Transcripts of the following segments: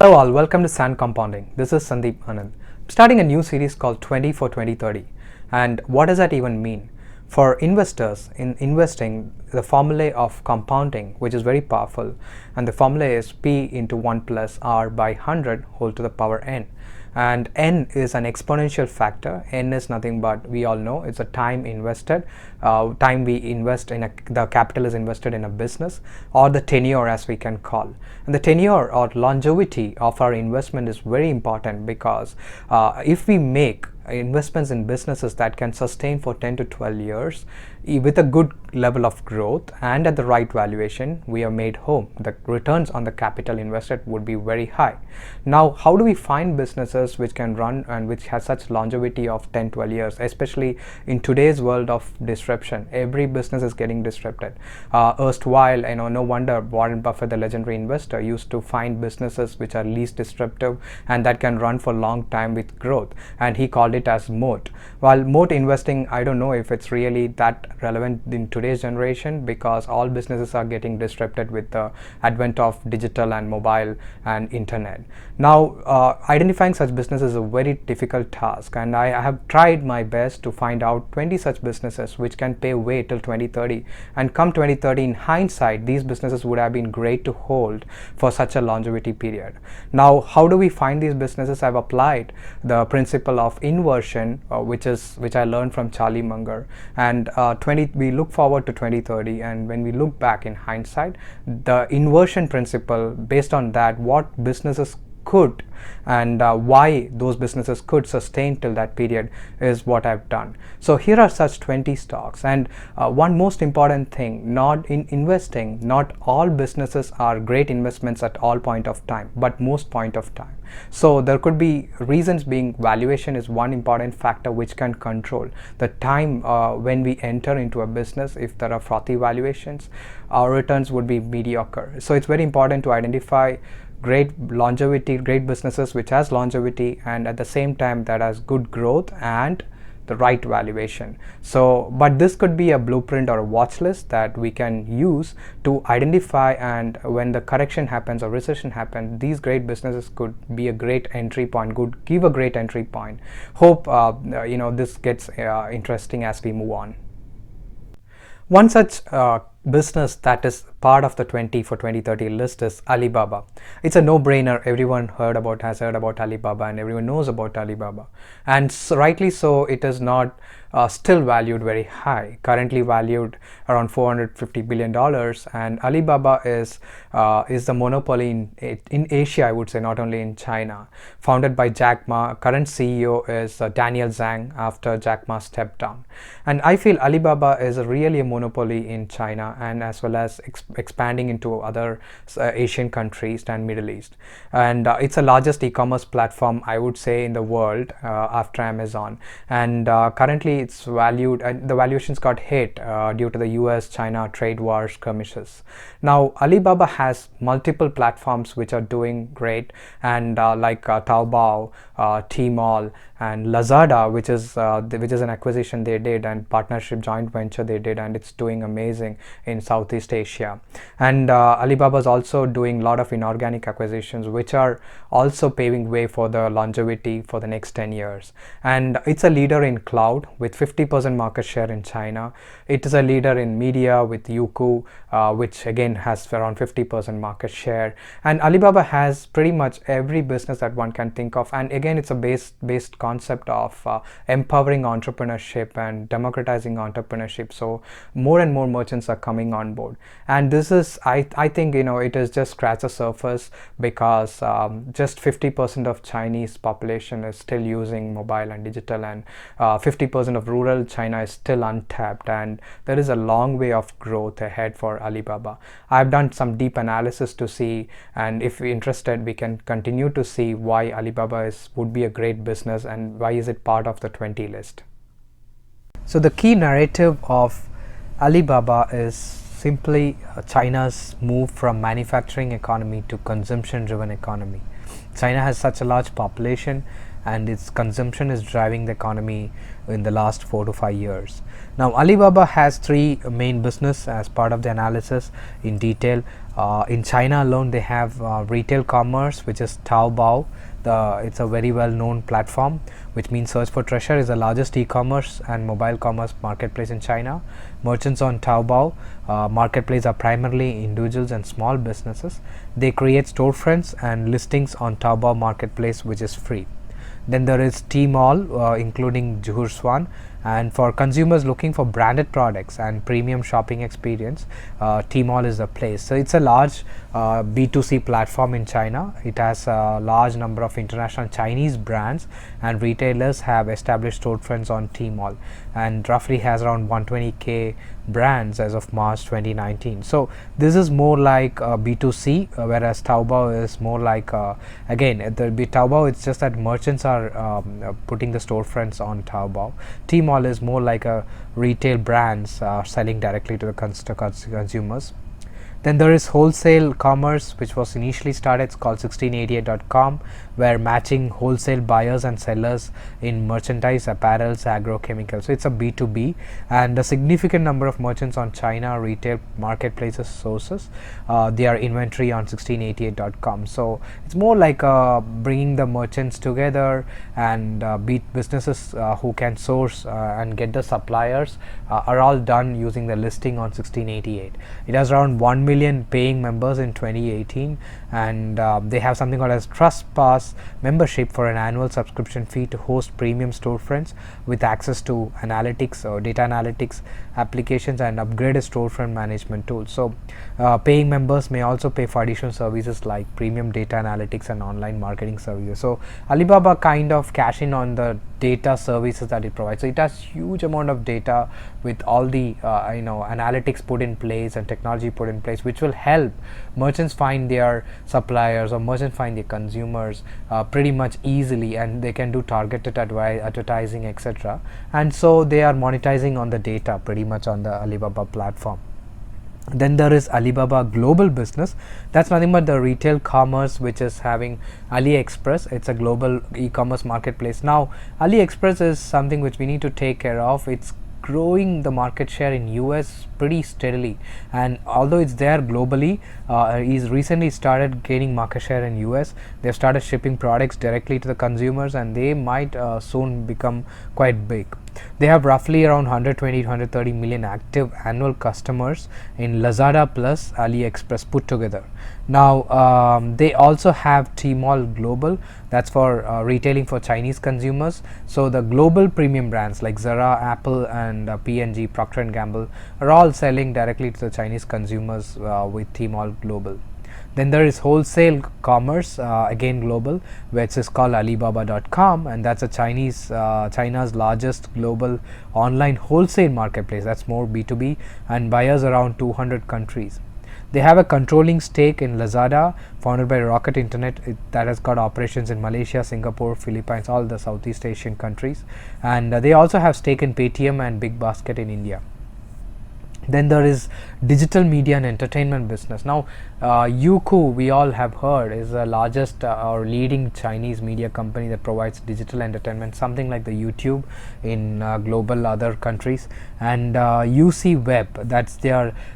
Hello all, welcome to Sand Compounding. This is Sandeep Anand. I'm starting a new series called 20 for 2030. And what does that even mean? For investors in investing, the formula of compounding, which is very powerful, and the formula is P into 1 plus R by 100 whole to the power N. And N is an exponential factor. N is nothing but, we all know, it's a time invested, time we invest in the capital is invested in a business, or the tenure as we can call. And the tenure or longevity of our investment is very important because if we make investments in businesses that can sustain for 10 to 12 years with a good level of growth and at the right valuation, we are made home. The returns on the capital invested would be very high. Now, how do we find businesses which can run and which has such longevity of 10, 12 years, especially in today's world of disruption? Every business is getting disrupted. Erstwhile, no wonder Warren Buffett, the legendary investor, used to find businesses which are least disruptive and that can run for a long time with growth, and he called it as moat. While moat investing, I don't know if it's really that relevant in today's generation because all businesses are getting disrupted with the advent of digital and mobile and internet. Now, identifying such businesses is a very difficult task, and I have tried my best to find out 20 such businesses which can pay way till 2030, and come 2030, in hindsight, these businesses would have been great to hold for such a longevity period. Now, how do we find these businesses? I've applied the principle of inversion, which I learned from Charlie Munger, and we look forward to 2030, and when we look back in hindsight, the inversion principle, based on that, what businesses could and why those businesses could sustain till that period is what I've done. So here are such 20 stocks, and one most important thing, not in investing, not all businesses are great investments at all point of time, but most point of time. So there could be reasons being valuation is one important factor which can control the time when we enter into a business. If there are frothy valuations, our returns would be mediocre. So it's very important to identify great longevity, great businesses which has longevity, and at the same time that has good growth and the right valuation. So, but this could be a blueprint or a watch list that we can use to identify, and when the correction happens or recession happens, these great businesses could be a great entry point, could give a great entry point. Hope this gets interesting as we move on. One such business that is part of the 20 for 2030 list is Alibaba. It's a no-brainer. Everyone has heard about Alibaba, and everyone knows about Alibaba, and so, rightly so, it is not still valued very high, currently valued around $450 billion, and Alibaba is the monopoly in Asia, I would say, not only in China. Founded by Jack Ma, current CEO is Daniel Zhang after Jack Ma stepped down, and I feel Alibaba is really a monopoly in China and as well as expanding into other Asian countries and Middle East, and it's the largest e-commerce platform, I would say, in the world after Amazon, and currently it's valued, and the valuations got hit due to the US-China trade war skirmishes. Now, Alibaba has multiple platforms which are doing great, and like Taobao, Tmall, and Lazada, which is an acquisition they did and partnership joint venture they did, and it's doing amazing in Southeast Asia. And Alibaba is also doing a lot of inorganic acquisitions which are also paving way for the longevity for the next 10 years. And it's a leader in cloud with 50% market share in China. It is a leader in media with Youku, which again has around 50% market share. And Alibaba has pretty much every business that one can think of, and again it's a based concept of empowering entrepreneurship and democratizing entrepreneurship. So more and more merchants are coming on board, and this is I think it is just scratch the surface because just 50% of Chinese population is still using mobile and digital, and 50% of rural China is still untapped, and there is a long way of growth ahead for Alibaba. I've done some deep analysis to see, and if you're interested, we can continue to see why Alibaba would be a great business and why is it part of the 20 list. So the key narrative of Alibaba is simply China's move from manufacturing economy to consumption driven economy. China has such a large population, and its consumption is driving the economy in the last 4 to 5 years. Now Alibaba has three main business as part of the analysis in detail. In China alone they have retail commerce, which is Taobao. It's a very well known platform, which means search for treasure, is the largest e-commerce and mobile commerce marketplace in China. Merchants on Taobao marketplace are primarily individuals and small businesses. They create storefronts and listings on Taobao marketplace, which is free. Then there is Tmall, including Juhurswan, and for consumers looking for branded products and premium shopping experience, Tmall is the place. So it's a large B2C platform in China. It has a large number of international Chinese brands, and retailers have established storefronts on Tmall, and roughly has around 120k brands as of March 2019. So this is more like B2C, whereas Taobao is more like again Taobao, it's just that merchants are putting the storefronts on Taobao. Tmall is more like a retail brands selling directly to the consumers. Then there is wholesale commerce, which was initially started. It's called 1688.com, where matching wholesale buyers and sellers in merchandise, apparels, agrochemicals. So it's a B2B, and a significant number of merchants on China retail marketplaces sources their inventory on 1688.com. So it's more like bringing the merchants together, and businesses who can source and get the suppliers are all done using the listing on 1688. It has around 1 million paying members in 2018, and they have something called as Trust Pass membership for an annual subscription fee to host premium storefronts with access to analytics or data analytics applications and upgraded storefront management tools. So paying members may also pay for additional services like premium data analytics and online marketing services. So Alibaba kind of cash in on the data services that it provides. So it has huge amount of data with all the analytics put in place and technology put in place, which will help merchants find their suppliers or merchants find their consumers pretty much easily, and they can do targeted advertising, etc. And so they are monetizing on the data pretty much on the Alibaba platform. Then there is Alibaba global business. That's nothing but the retail commerce, which is having AliExpress. It's a global e-commerce marketplace. Now AliExpress is something which we need to take care of. It's growing the market share in US pretty steadily, and although it's there globally, he's recently started gaining market share in US. They've started shipping products directly to the consumers, and they might soon become quite big. They have roughly around 120 to 130 million active annual customers in Lazada plus AliExpress put together. Now they also have Tmall Global, that's for retailing for Chinese consumers. So the global premium brands like Zara, Apple, and P&G, Procter and Gamble are all selling directly to the Chinese consumers with Tmall Global. Then there is wholesale commerce, again global, which is called Alibaba.com, and that's a China's largest global online wholesale marketplace. That's more B2B, and buyers around 200 countries. They have a controlling stake in Lazada, founded by Rocket Internet, that has got operations in Malaysia, Singapore, Philippines, all the Southeast Asian countries, and they also have stake in Paytm and Big Basket in India. Then there is digital media and entertainment business. Now Youku, we all have heard, is the largest or leading Chinese media company that provides digital entertainment, something like the YouTube in global other countries. And UC Web,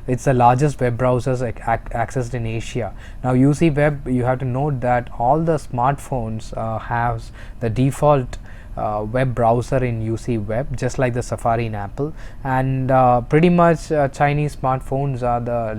it's the largest web browsers accessed in Asia. Now UC Web, you have to note that all the smartphones have the default web browser in UC Web, just like the Safari in Apple, and pretty much Chinese smartphones are the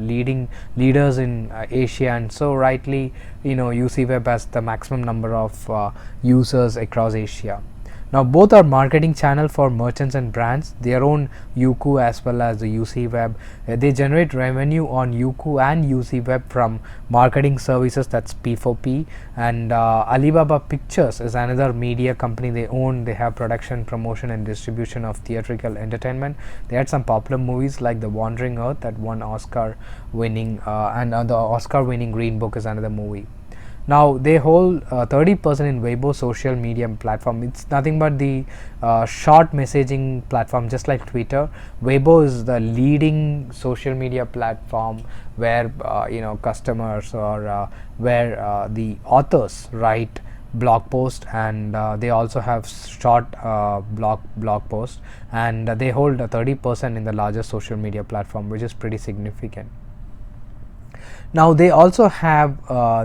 leaders in Asia, and so rightly UC Web has the maximum number of users across Asia. Now both are marketing channel for merchants and brands, their own Youku as well as the UC Web. They generate revenue on Youku and UC Web from marketing services, that's P4P. And Alibaba Pictures is another media company they own. They have production, promotion and distribution of theatrical entertainment. They had some popular movies like The Wandering Earth that won Oscar winning, and the Oscar winning Green Book is another movie. Now they hold 30% in Weibo social media platform. It's nothing but the short messaging platform, just like Twitter. Weibo is the leading social media platform where customers or where the authors write blog post, and they also have short blog post, and they hold 30% in the largest social media platform, which is pretty significant. Now they also have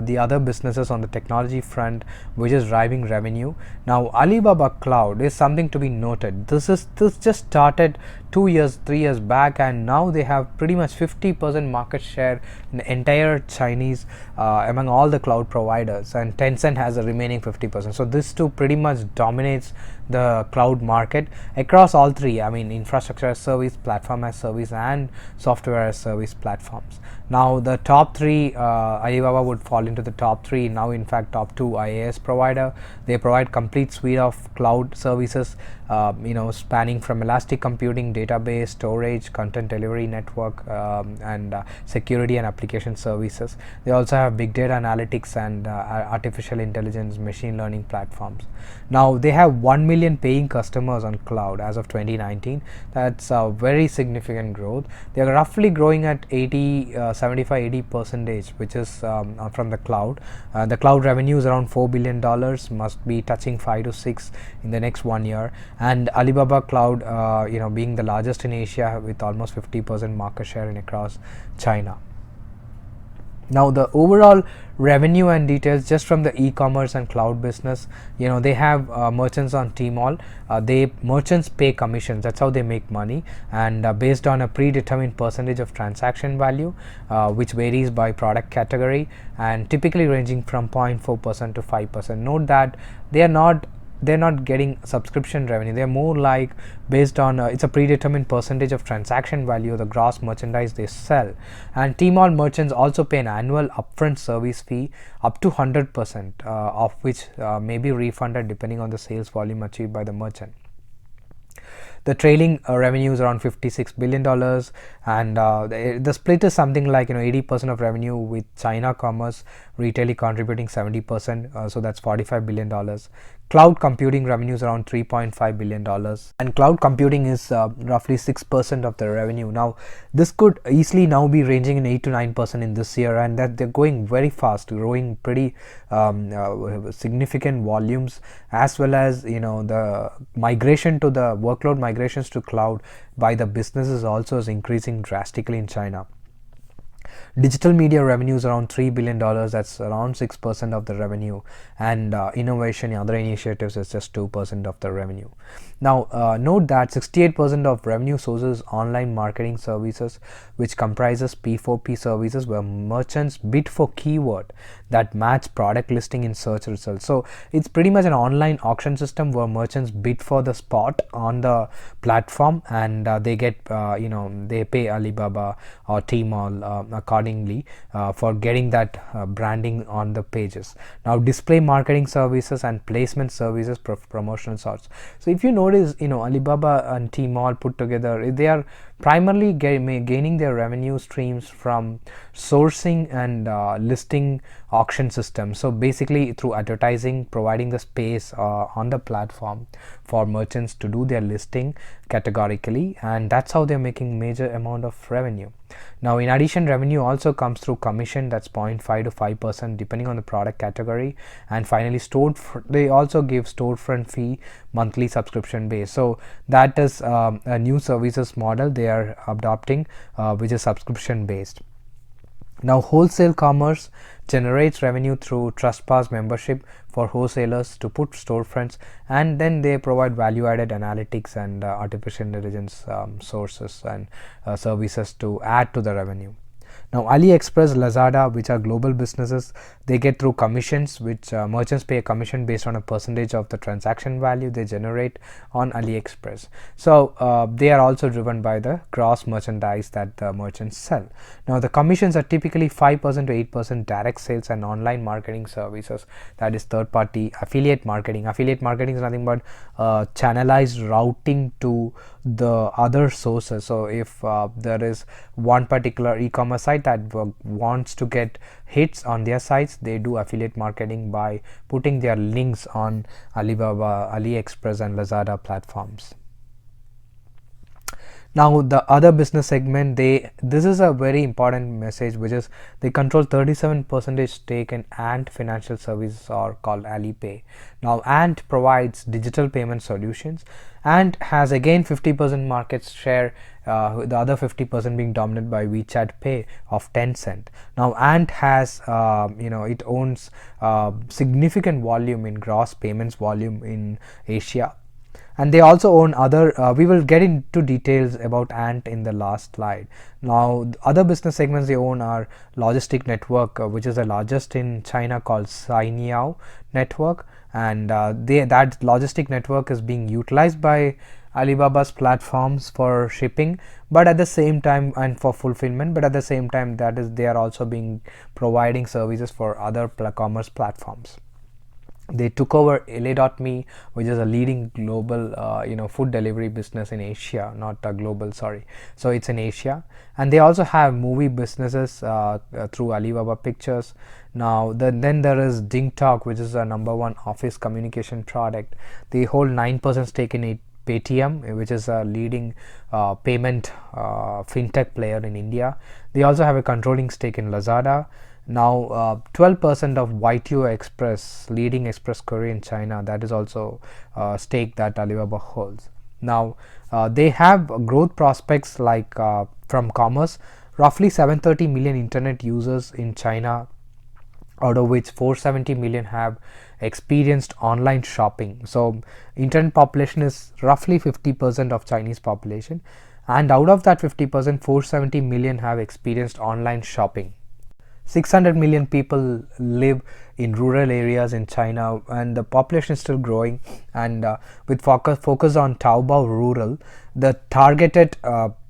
the other businesses on the technology front, which is driving revenue. Now Alibaba Cloud is something to be noted. This just started 2 years, 3 years back, and now they have pretty much 50% market share in the entire Chinese among all the cloud providers, and Tencent has the remaining 50%. So this two pretty much dominates the cloud market across all three. I mean, infrastructure as service, platform as service, and software as service platforms. Now the top three, Alibaba would fall into the top three, now in fact top two IaaS provider. They provide complete suite of cloud services, spanning from elastic computing, database, storage, content delivery network, and security and application services. They also have big data analytics and artificial intelligence, machine learning platforms. Now they have 1 million paying customers on cloud as of 2019. That's a very significant growth. They are roughly growing at 75-80%, which is from the cloud. The cloud revenue is around $4 billion, must be touching 5 to 6 in the next 1 year. And Alibaba Cloud, being the largest in Asia with almost 50% market share in across China. Now the overall revenue and details just from the e-commerce and cloud business, they have merchants on Tmall. Merchants pay commissions, that's how they make money, and based on a predetermined percentage of transaction value, which varies by product category and typically ranging from 0.4% to 5%. Note that they're not getting subscription revenue. They're more like based on it's a predetermined percentage of transaction value, the gross merchandise they sell. And Tmall merchants also pay an annual upfront service fee up to 100%, of which may be refunded depending on the sales volume achieved by the merchant. The trailing revenue is around $56 billion, and the split is something like 80% of revenue, with China commerce retail contributing 70%, so that's $45 billion. Cloud computing revenue is around $3.5 billion, and cloud computing is roughly 6% of the revenue. Now this could easily now be ranging in 8 to 9% in this year, and that they're going very fast, growing pretty significant volumes, as well as the migration to the workload migrations to cloud by the businesses also is increasing drastically in China. Digital media revenue is around $3 billion, that's around 6% of the revenue, and innovation and other initiatives is just 2% of the revenue. Now note that 68% of revenue sources online marketing services, which comprises P4P services where merchants bid for keyword that match product listing in search results. So it's pretty much an online auction system where merchants bid for the spot on the platform, and they get they pay Alibaba or Tmall accordingly for getting that branding on the pages. Now display marketing services and placement services, promotional sorts. So if you notice, Alibaba and Tmall put together, they are primarily gaining their revenue streams from sourcing and listing auction systems. So basically through advertising, providing the space on the platform for merchants to do their listing categorically, and that's how they're making major amount of revenue. Now in addition, revenue also comes through commission, that's 0.5 to 5% depending on the product category. And finally they also give storefront fee, monthly subscription base. So that is a new services model they are adopting, which is subscription based. Now wholesale commerce generates revenue through TrustPass membership for wholesalers to put storefronts, and then they provide value-added analytics and artificial intelligence sources and services to add to the revenue. Now AliExpress, Lazada, which are global businesses, they get through commissions, which merchants pay a commission based on a percentage of the transaction value they generate on AliExpress. So they are also driven by the gross merchandise that the merchants sell. Now the commissions are typically 5% to 8% direct sales and online marketing services, that is third party affiliate marketing. Affiliate marketing is nothing but channelized routing to the other sources. So if there is one particular e-commerce site that wants to get hits on their sites, they do affiliate marketing by putting their links on Alibaba, AliExpress and Lazada platforms. Now the other business segment, this is a very important message, which is they control 37% stake in Ant Financial Services, or called Alipay. Now Ant provides digital payment solutions. Ant has again 50% market share, the other 50% being dominated by WeChat Pay of Tencent. Now Ant has, it owns significant volume in gross payments volume in Asia, and they also own other, we will get into details about Ant in the last slide. Now other business segments they own are logistic network, which is the largest in China, called Cainiao network, and that logistic network is being utilized by Alibaba's platforms for shipping, but at the same time, and for fulfillment, but at the same time, that is, they are also being providing services for other commerce platforms. They took over LA.me, which is a leading global food delivery business in Asia, not global, sorry, so it's in Asia. And they also have movie businesses through Alibaba Pictures. Now then there is DingTalk, which is a #1 office communication product. They hold 9% stake in it. Paytm, which is a leading payment fintech player in India. They also have a controlling stake in Lazada. Now 12% of Y2 Express, leading express courier in China, that is also a stake that Alibaba holds. Now they have growth prospects like from commerce, roughly 730 million internet users in China, out of which 470 million have experienced online shopping. So internet population is roughly 50% of Chinese population, and out of that 50%, 470 million have experienced online shopping. 600 million people live in rural areas in China, and the population is still growing. And with focus on Taobao rural, the targeted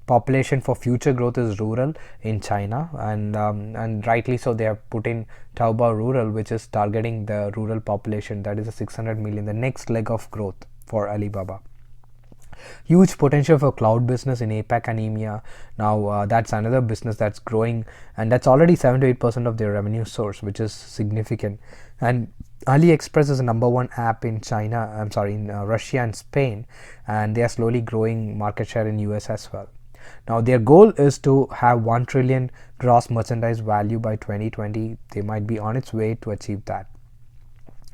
population for future growth is rural in China, and rightly so, they have put in Taobao rural, which is targeting the rural population, that is a 600 million, the next leg of growth for Alibaba. Huge potential for cloud business in APAC and EMEA. Now that's another business that's growing, and that's already 7 to 8% of their revenue source, which is significant. And AliExpress is the #1 app in Russia and Spain, and they are slowly growing market share in US as well. Now their goal is to have 1 trillion gross merchandise value by 2020. They might be on its way to achieve that.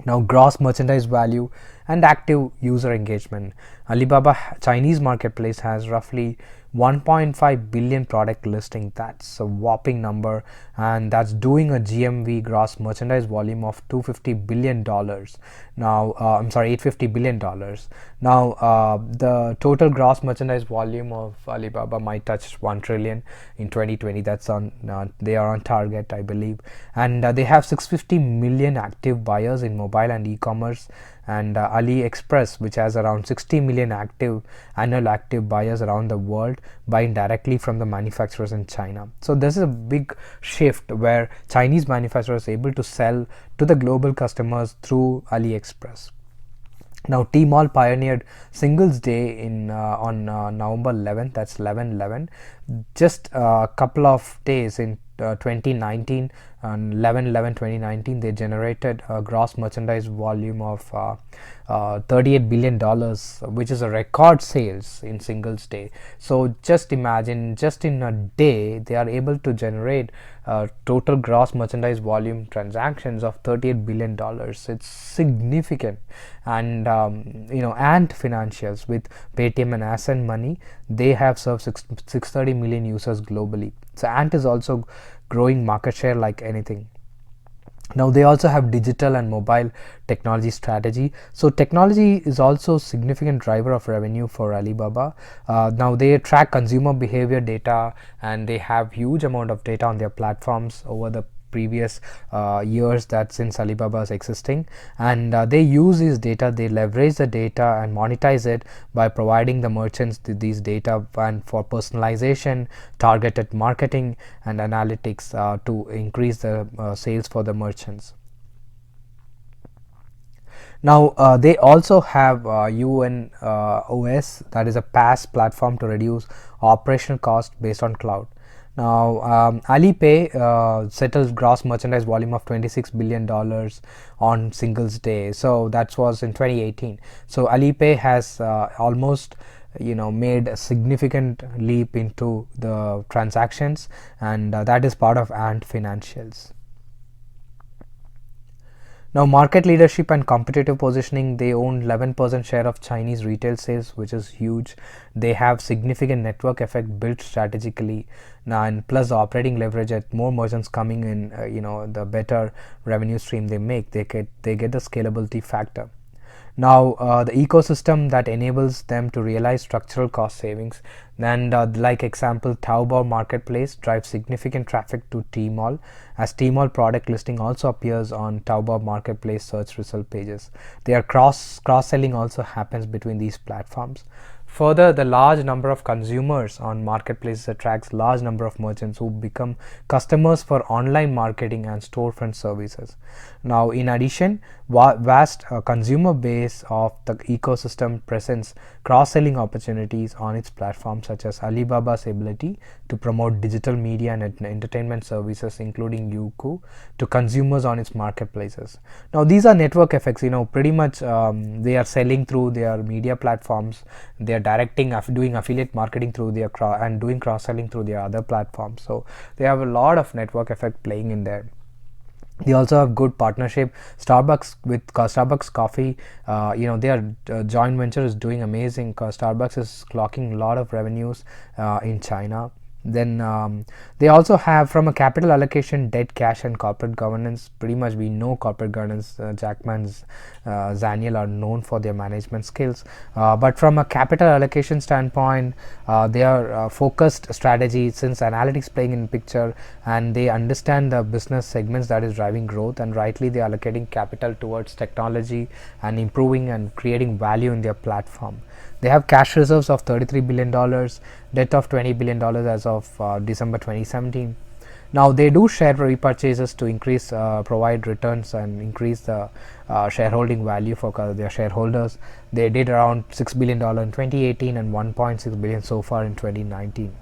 Now gross merchandise value and active user engagement. Alibaba Chinese marketplace has roughly 1.5 billion product listing. That's a whopping number, and that's doing a GMV, gross merchandise volume, of $250 billion. Now $850 billion. Now the total gross merchandise volume of Alibaba might touch 1 trillion in 2020. That's on they are on target, I believe. And they have 650 million active buyers in mobile and e-commerce. And AliExpress, which has around 60 million annual active buyers around the world, buying directly from the manufacturers in China. So this is a big shift where Chinese manufacturers are able to sell to the global customers through AliExpress. Now Tmall pioneered Singles Day on November 11th, that's 11/11, just a couple of days in 2019. On 11/11/2019, they generated a gross merchandise volume of $38 billion, which is a record sales in Singles Day. So just imagine, just in a day, they are able to generate total gross merchandise volume transactions of $38 billion. It's significant. And Ant Financials with Paytm and Ascent Money, they have served 630 million users globally. So Ant is also growing market share like anything. Now they also have digital and mobile technology strategy. So technology is also a significant driver of revenue for Alibaba. Now they track consumer behavior data, and they have huge amount of data on their platforms over the previous years that since Alibaba is existing, and they use this data, they leverage the data and monetize it by providing the merchants these data, and for personalization, targeted marketing and analytics to increase the sales for the merchants. Now they also have UNOS, that is a PaaS platform to reduce operational cost based on cloud. Now Alipay settled gross merchandise volume of $26 billion on Singles Day, so that was in 2018. So Alipay has almost made a significant leap into the transactions, and that is part of Ant Financials. Now, market leadership and competitive positioning, they own 11% share of Chinese retail sales, which is huge. They have significant network effect built strategically, and plus operating leverage at more merchants coming in, the better revenue stream they make, they get the scalability factor. Now, the ecosystem that enables them to realize structural cost savings, and like example, Taobao marketplace drives significant traffic to Tmall, as Tmall product listing also appears on Taobao marketplace search result pages. Their cross selling also happens between these platforms. Further, the large number of consumers on marketplaces attracts large number of merchants who become customers for online marketing and storefront services. Now, in addition, vast consumer base of the ecosystem presents cross-selling opportunities on its platforms, such as Alibaba's ability to promote digital media and entertainment services, including Youku, to consumers on its marketplaces. Now, these are network effects. Pretty much they are selling through their media platforms. They are doing affiliate marketing through their and doing cross-selling through their other platforms. So they have a lot of network effect playing in there. They also have good partnership. Starbucks coffee, their joint venture is doing amazing. Starbucks is clocking a lot of revenues in China. Then they also have, from a capital allocation, debt, cash, and corporate governance. Pretty much we know corporate governance. Jackman's Zaniel are known for their management skills, but from a capital allocation standpoint, they are focused strategy, since analytics playing in picture, and they understand the business segments that is driving growth, and rightly they are allocating capital towards technology and improving and creating value in their platform. They have cash reserves of $33 billion, debt of $20 billion as of December 2017. Now, they do share repurchases to provide returns and increase the shareholding value for their shareholders. They did around $6 billion in 2018 and $1.6 billion so far in 2019.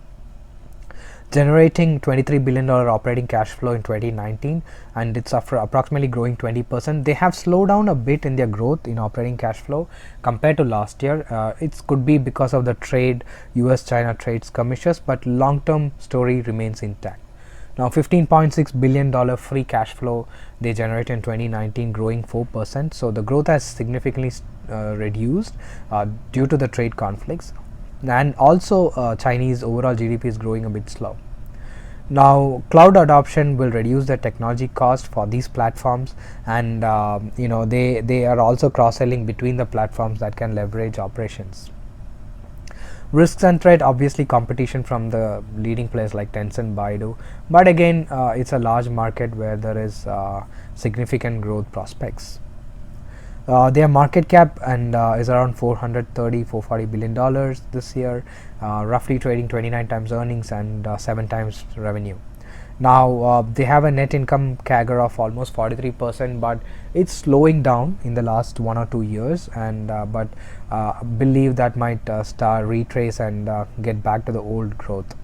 Generating $23 billion operating cash flow in 2019, and it's approximately growing 20%. They have slowed down a bit in their growth in operating cash flow compared to last year. It could be because of the US-China trade skirmishes, but long-term story remains intact. Now, $15.6 billion free cash flow they generated in 2019, growing 4%. So the growth has significantly reduced due to the trade conflicts. And also Chinese overall GDP is growing a bit slow. Now, cloud adoption will reduce the technology cost for these platforms, and they are also cross-selling between the platforms that can leverage operations. Risks and threat, obviously competition from the leading players like Tencent, Baidu, but again it's a large market where there is significant growth prospects. Their market cap and is around $440 billion this year, roughly trading 29 times earnings and 7 times revenue. Now, they have a net income CAGR of almost 43%, but it's slowing down in the last 1 or 2 years, and but believe that might retrace and get back to the old growth.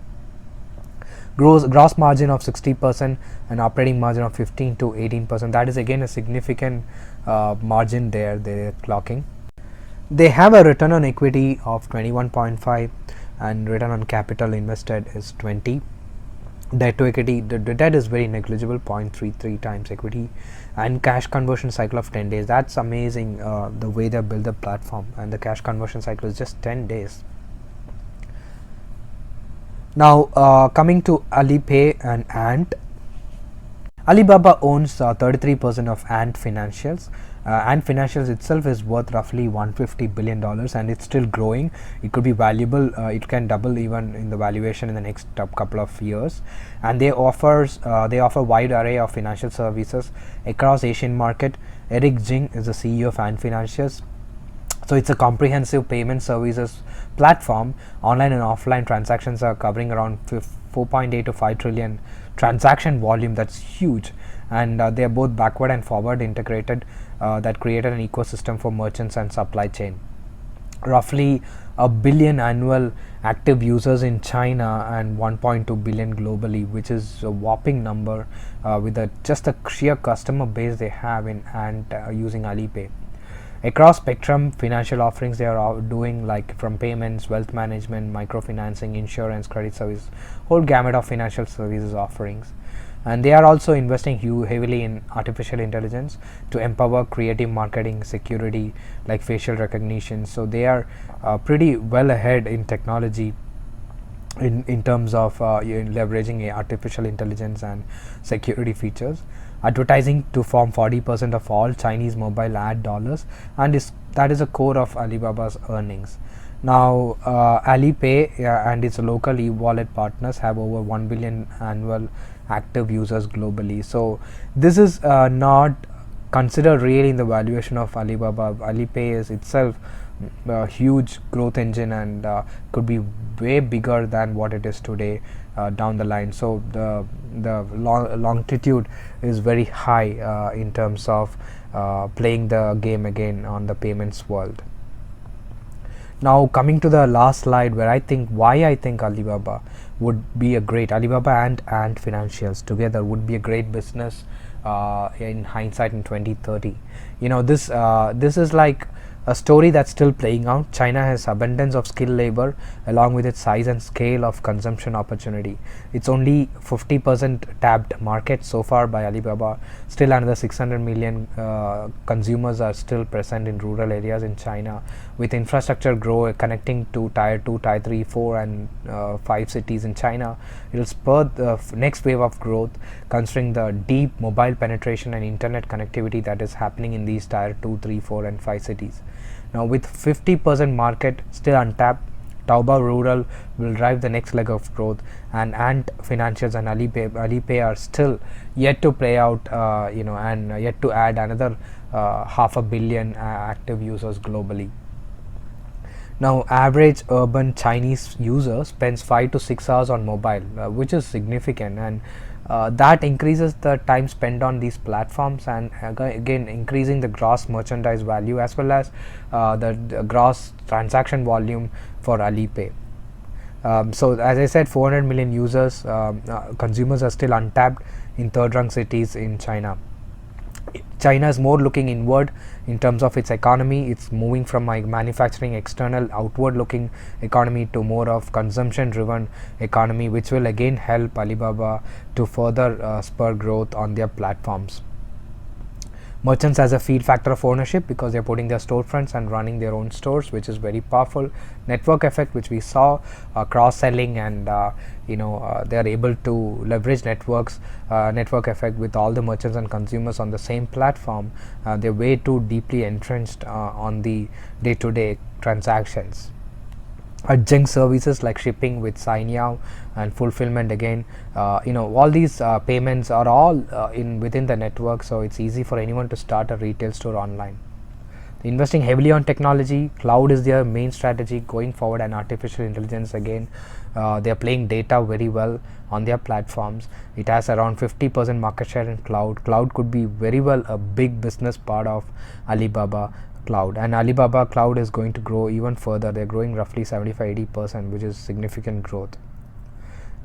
Gross margin of 60% and operating margin of 15 to 18%. That is again a significant margin they're clocking. They have a return on equity of 21.5 and return on capital invested is 20. Debt to equity, the debt is very negligible, 0.33 times equity, and cash conversion cycle of 10 days. That's amazing, the way they build the platform, and the cash conversion cycle is just 10 days. Now, coming to Alipay and Ant. Alibaba owns 33% of Ant Financials. Ant Financials itself is worth roughly $150 billion, and it's still growing. It could be valuable. It can double even in the valuation in the next couple of years. And they offer wide array of financial services across Asian market. Eric Jing is the CEO of Ant Financials. So it's a comprehensive payment services platform. Online and offline transactions are covering around 4.8 to 5 trillion transaction volume. That's huge, and they are both backward and forward integrated, that created an ecosystem for merchants and supply chain. Roughly a billion annual active users in China and 1.2 billion globally, which is a whopping number with just the sheer customer base they have in and using Alipay. Across spectrum financial offerings they are doing, like from payments, wealth management, microfinancing, insurance, credit service, whole gamut of financial services offerings. And they are also investing heavily in artificial intelligence to empower creative marketing, security, like facial recognition. So they are pretty well ahead in technology in terms of leveraging artificial intelligence and security features. Advertising to form 40% of all Chinese mobile ad dollars, and that is a core of Alibaba's earnings. Now, Alipay and its local e-wallet partners have over 1 billion annual active users globally. So, this is not considered really in the valuation of Alibaba. Alipay is itself a huge growth engine and could be way bigger than what it is today down the line. So the longitude is very high in terms of playing the game again on the payments world. Now coming to the last slide, where I think Alibaba would be a great, Alibaba and Ant Financials together would be a great business in hindsight in 2030. This is like a story that's still playing out. China has abundance of skilled labor along with its size and scale of consumption opportunity. It's only 50% tapped market so far by Alibaba. Still another 600 million consumers are still present in rural areas in China, with infrastructure grow connecting to tier 2, tier 3, 4 and 5 cities in China. It will spur the next wave of growth, considering the deep mobile penetration and internet connectivity that is happening in these tier 2, 3, 4 and 5 cities. Now with 50% market still untapped, Taobao Rural will drive the next leg of growth, and Ant Financials and Alipay are still yet to play out, and yet to add another 500 million active users globally. Now, average urban Chinese user spends 5 to 6 hours on mobile, which is significant, and that increases the time spent on these platforms, and again increasing the gross merchandise value as well as the gross transaction volume for Alipay. So as I said, 400 million users, consumers are still untapped in third rung cities in China. China is more looking inward in terms of its economy. It's moving from a manufacturing external outward looking economy to more of consumption driven economy, which will again help Alibaba to further spur growth on their platforms. Merchants as a feed factor of ownership, because they're putting their storefronts and running their own stores, which is very powerful. Network effect, which we saw, cross selling, and they are able to leverage network effect with all the merchants and consumers on the same platform. They're way too deeply entrenched on the day-to-day transactions. Adjunct services like shipping with Signyow and fulfillment, again all these payments are all within the network, so it's easy for anyone to start a retail store online. Investing heavily on technology, cloud is their main strategy going forward, and artificial intelligence again. They are playing data very well on their platforms. It has around 50% market share in cloud. Cloud could be very well a big business part of Alibaba Cloud, and Alibaba Cloud is going to grow even further. They're growing roughly 75-80%, which is significant growth.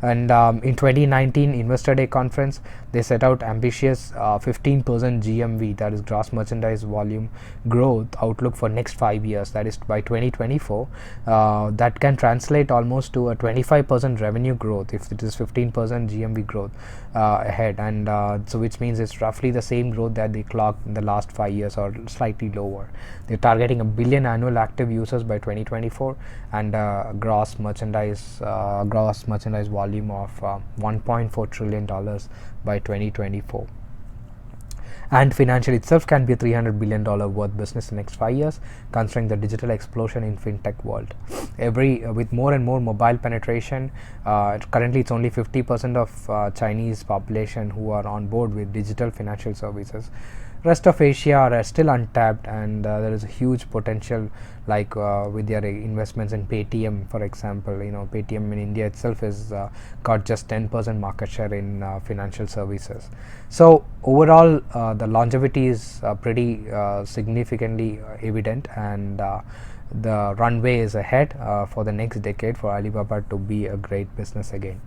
And in 2019 Investor Day conference, they set out ambitious 15% GMV, that is gross merchandise volume growth outlook for next 5 years, that is by 2024. That can translate almost to a 25% revenue growth if it is 15% GMV growth ahead, and so which means it's roughly the same growth that they clocked in the last 5 years or slightly lower. They're targeting 1 billion annual active users by 2024 and gross merchandise volume of $1.4 trillion by 2024. And financial itself can be a $300 billion worth business in the next 5 years, considering the digital explosion in fintech world. With more and more mobile penetration, currently it's only 50% of Chinese population who are on board with digital financial services. Rest of Asia are still untapped, and there is a huge potential, like with their investments in Paytm, for example. Paytm in India itself has got just 10% market share in financial services. So overall, the longevity is pretty significantly evident, and the runway is ahead for the next decade for Alibaba to be a great business again.